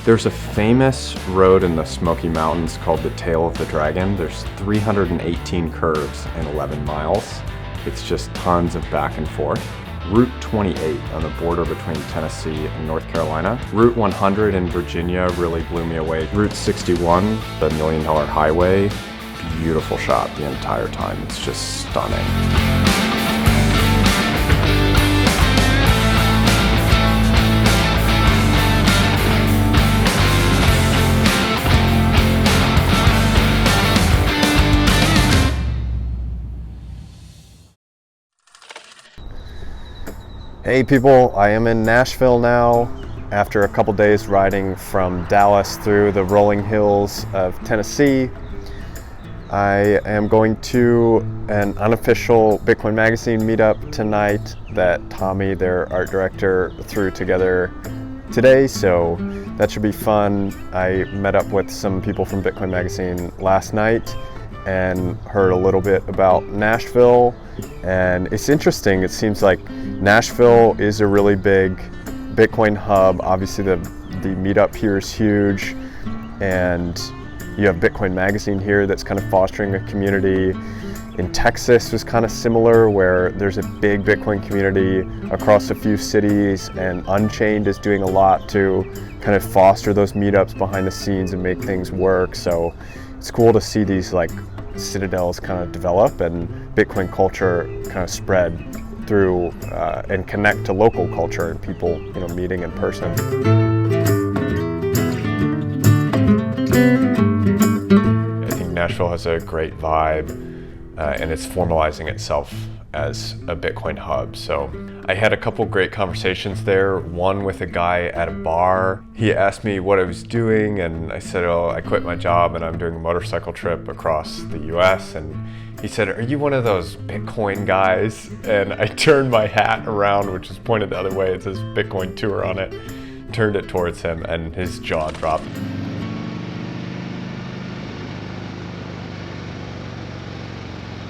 There's a famous road in the Smoky Mountains called the Tail of the Dragon. There's 318 curves in 11 miles. It's just tons of back and forth. Route 28 on the border between Tennessee and North Carolina. Route 100 in Virginia really blew me away. Route 61, the $1 Million Highway, beautiful shot the entire time. It's just stunning. Hey people, I am in Nashville now after a couple days riding from Dallas through the rolling hills of Tennessee. I am going to an unofficial Bitcoin Magazine meetup tonight that Tommy, their art director, threw together today, so that should be fun. I met up with some people from Bitcoin Magazine last night and heard a little bit about Nashville, and it's interesting. It seems like Nashville is a really big Bitcoin hub. Obviously the meetup here is huge, and you have Bitcoin Magazine here that's kind of fostering a community. In Texas was kind of similar, where there's a big Bitcoin community across a few cities, and Unchained is doing a lot to kind of foster those meetups behind the scenes and make things work. So it's cool to see these like citadels kind of develop and Bitcoin culture kind of spread through and connect to local culture and people, you know, meeting in person. I think Nashville has a great vibe and it's formalizing itself as a Bitcoin hub. So I had a couple great conversations there. One with a guy at a bar. He asked me what I was doing, and I said, oh, I quit my job and I'm doing a motorcycle trip across the US. And he said, are you one of those Bitcoin guys? And I turned my hat around, which is pointed the other way. It says Bitcoin Tour on it. Turned it towards him and his jaw dropped.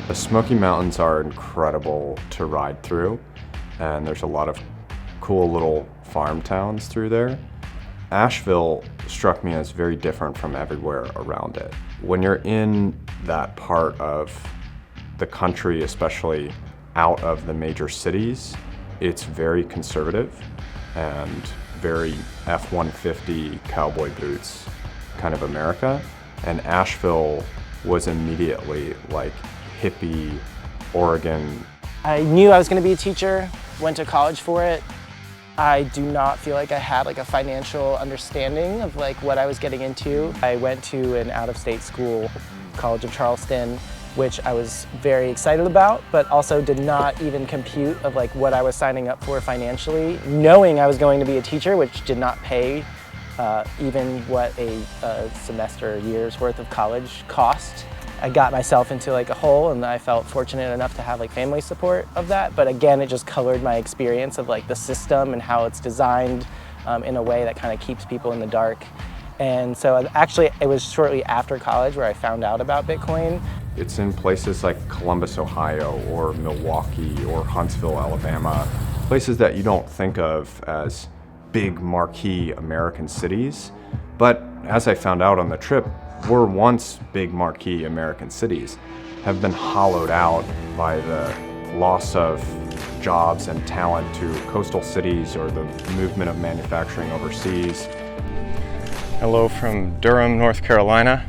The Smoky Mountains are incredible to ride through, and there's a lot of cool little farm towns through there. Asheville struck me as very different from everywhere around it. When you're in that part of the country, especially out of the major cities, it's very conservative and very F-150 cowboy boots kind of America. And Asheville was immediately like hippie, Oregon. I knew I was going to be a teacher, went to college for it. I do not feel like I had like a financial understanding of like what I was getting into. I went to an out-of-state school, College of Charleston, which I was very excited about, but also did not even compute of like what I was signing up for financially, knowing I was going to be a teacher, which did not pay even what a semester or year's worth of college cost. I got myself into like a hole, and I felt fortunate enough to have like family support of that. But again, it just colored my experience of like the system and how it's designed in a way that kind of keeps people in the dark. And so actually it was shortly after college where I found out about Bitcoin. It's in places like Columbus, Ohio, or Milwaukee, or Huntsville, Alabama, places that you don't think of as big marquee American cities. But as I found out on the trip, were once big marquee American cities, have been hollowed out by the loss of jobs and talent to coastal cities or the movement of manufacturing overseas. Hello from Durham, North Carolina.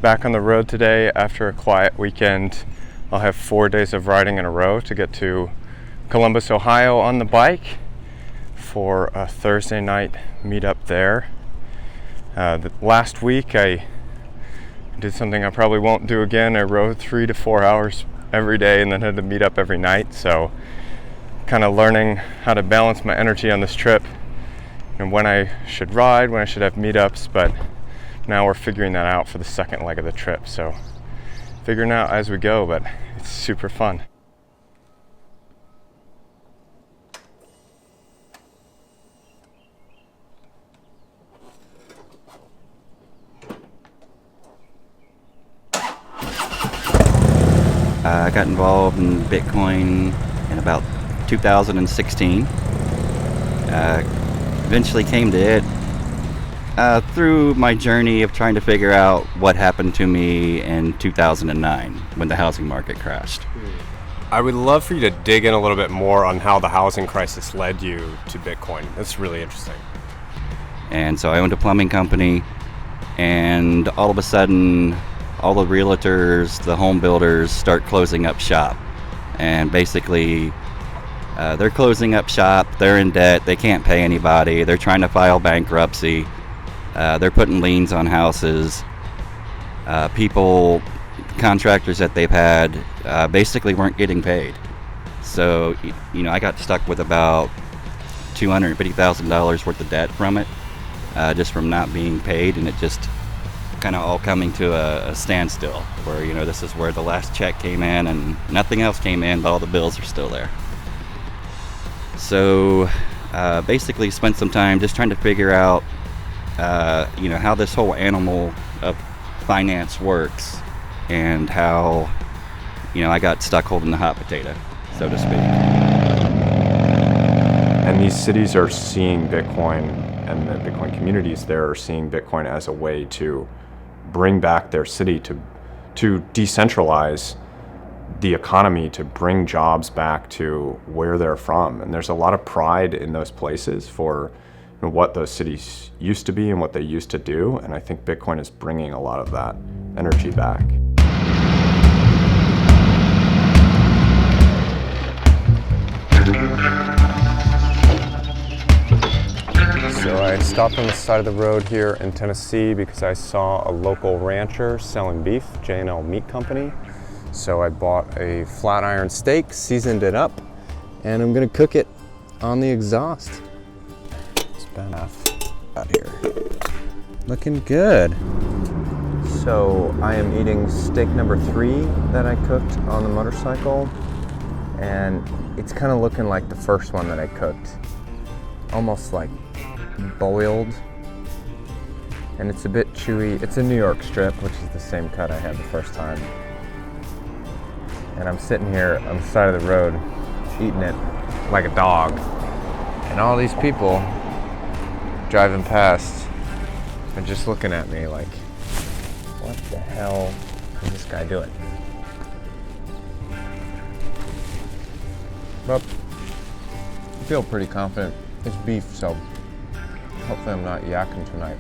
Back on the road today after a quiet weekend. I'll have 4 days of riding in a row to get to Columbus, Ohio on the bike for a Thursday night meetup there. Last week I did something I probably won't do again. I rode 3 to 4 hours every day and then had to meet up every night. So kind of learning how to balance my energy on this trip and when I should ride, when I should have meetups. But now we're figuring that out for the second leg of the trip. So figuring out as we go, but it's super fun. I got involved in Bitcoin in about 2016. Eventually came to it. Through my journey of trying to figure out what happened to me in 2009 when the housing market crashed. I would love for you to dig in a little bit more on how the housing crisis led you to Bitcoin. That's really interesting. And so I owned a plumbing company, and all of a sudden, all the realtors, the home builders start closing up shop. And basically, they're closing up shop, they're in debt, they can't pay anybody, they're trying to file bankruptcy, they're putting liens on houses. Contractors that they've had basically weren't getting paid. So, I got stuck with about $250,000 worth of debt from it, just from not being paid, and it just kind of all coming to a standstill where, this is where the last check came in and nothing else came in, but all the bills are still there. So basically spent some time just trying to figure out, how this whole animal of finance works, and how, I got stuck holding the hot potato, so to speak. And these cities are seeing Bitcoin, and the Bitcoin communities there are seeing Bitcoin as a way to bring back their city, to decentralize the economy, to bring jobs back to where they're from. And there's a lot of pride in those places for what those cities used to be and what they used to do. And I think Bitcoin is bringing a lot of that energy back. So I stopped on the side of the road here in Tennessee because I saw a local rancher selling beef, J&L Meat Company. So I bought a flat iron steak, seasoned it up, and I'm gonna cook it on the exhaust. It's about enough out here. Looking good. So I am eating steak number 3 that I cooked on the motorcycle, and it's kind of looking like the first one that I cooked. Almost like boiled, and it's a bit chewy. It's a New York strip, which is the same cut I had the first time. And I'm sitting here on the side of the road eating it like a dog, and all these people driving past are just looking at me like, what the hell is this guy doing? But I feel pretty confident. It's beef, so hopefully I'm not yakking tonight.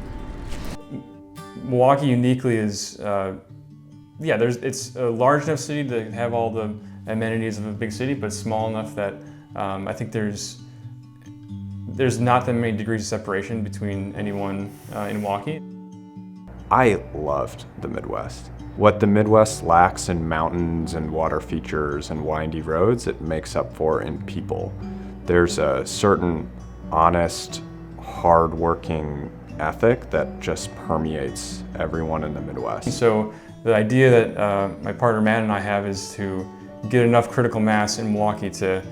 Milwaukee uniquely is, it's a large enough city to have all the amenities of a big city, but small enough that I think there's not that many degrees of separation between anyone in Milwaukee. I loved the Midwest. What the Midwest lacks in mountains and water features and windy roads, it makes up for in people. There's a certain honest, hard-working ethic that just permeates everyone in the Midwest. So the idea that my partner Matt and I have is to get enough critical mass in Milwaukee to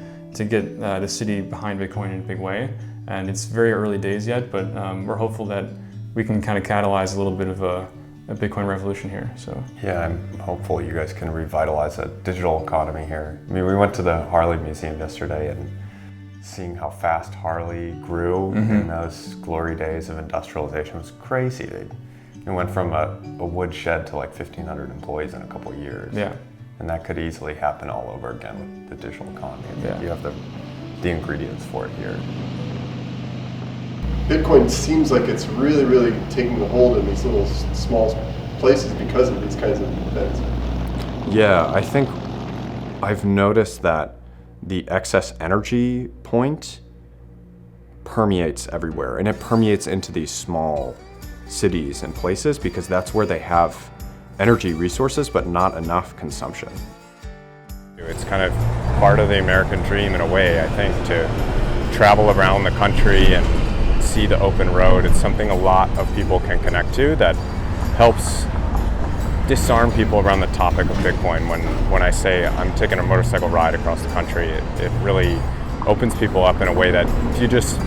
get the city behind Bitcoin in a big way. And it's very early days yet, but we're hopeful that we can kind of catalyze a little bit of a Bitcoin revolution here. So yeah, I'm hopeful you guys can revitalize a digital economy here. I mean, we went to the Harley Museum yesterday, and seeing how fast Harley grew in those glory days of industrialization was crazy. It went from a wood shed to like 1,500 employees in a couple of years. yeah. And that could easily happen all over again with the digital economy. I think you have the ingredients for it here. Bitcoin seems like it's really, really taking a hold in these little small places because of these kinds of events. Yeah, I think I've noticed that the excess energy point permeates everywhere, and it permeates into these small cities and places because that's where they have energy resources but not enough consumption. It's kind of part of the American dream in a way, I think, to travel around the country and see the open road. It's something a lot of people can connect to that helps disarm people around the topic of Bitcoin. When I say I'm taking a motorcycle ride across the country, it really opens people up in a way that if you just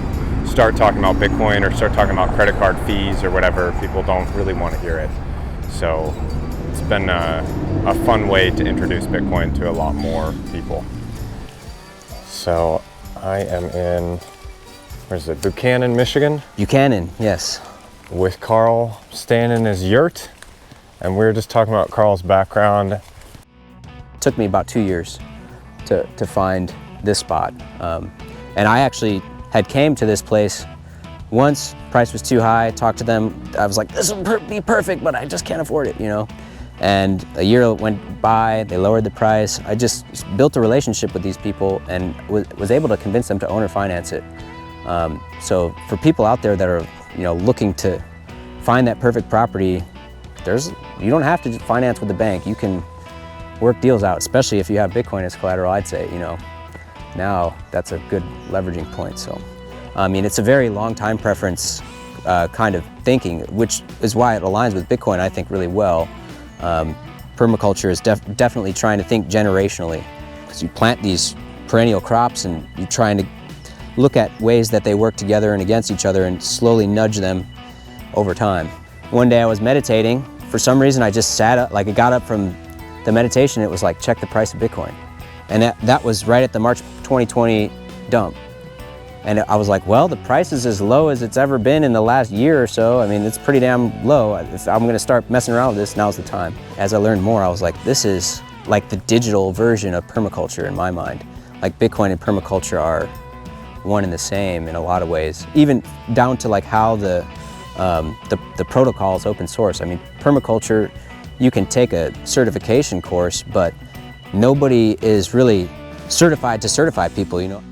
start talking about Bitcoin or start talking about credit card fees or whatever, people don't really want to hear it. So it's been a fun way to introduce Bitcoin to a lot more people. So I am in, where is it, Buchanan, Michigan? Buchanan, yes. with Carl staying in his yurt, and we were just talking about Carl's background. It took me about 2 years to find this spot. And I actually had came to this place once, price was too high, talked to them, I was like, this will be perfect, but I just can't afford it, you know? And a year went by, they lowered the price. I just built a relationship with these people and was able to convince them to own or finance it. So for people out there that are, you know, looking to find that perfect property, you don't have to finance with the bank. You can work deals out, especially if you have Bitcoin as collateral, I'd say, you know. Now that's a good leveraging point. So, I mean, it's a very long time preference kind of thinking, which is why it aligns with Bitcoin, I think, really well. Permaculture is definitely trying to think generationally, because you plant these perennial crops and you're trying to look at ways that they work together and against each other and slowly nudge them over time. One day I was meditating. For some reason, I just sat up, like I got up from the meditation, it was like, check the price of Bitcoin. And that was right at the March 2020 dump. And I was like, well, the price is as low as it's ever been in the last year or so. I mean, it's pretty damn low. If I'm gonna start messing around with this, now's the time. As I learned more, I was like, this is like the digital version of permaculture in my mind. Like Bitcoin and permaculture are one and the same in a lot of ways, even down to like how the protocol is open source. I mean, permaculture, you can take a certification course, but nobody is really certified to certify people, you know.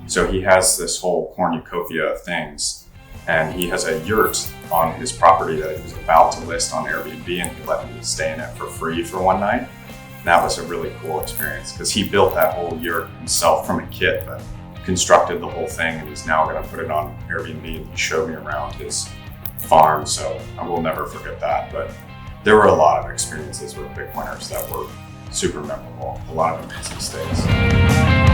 So he has this whole cornucopia of things, and he has a yurt on his property that he was about to list on Airbnb, and he let me stay in it for free for one night. And that was a really cool experience, because he built that whole yurt himself from a kit, but constructed the whole thing, and he's now going to put it on Airbnb, and he showed me around his farm, so I will never forget that. But there were a lot of experiences with Bitcoiners that were super memorable, a lot of amazing stays.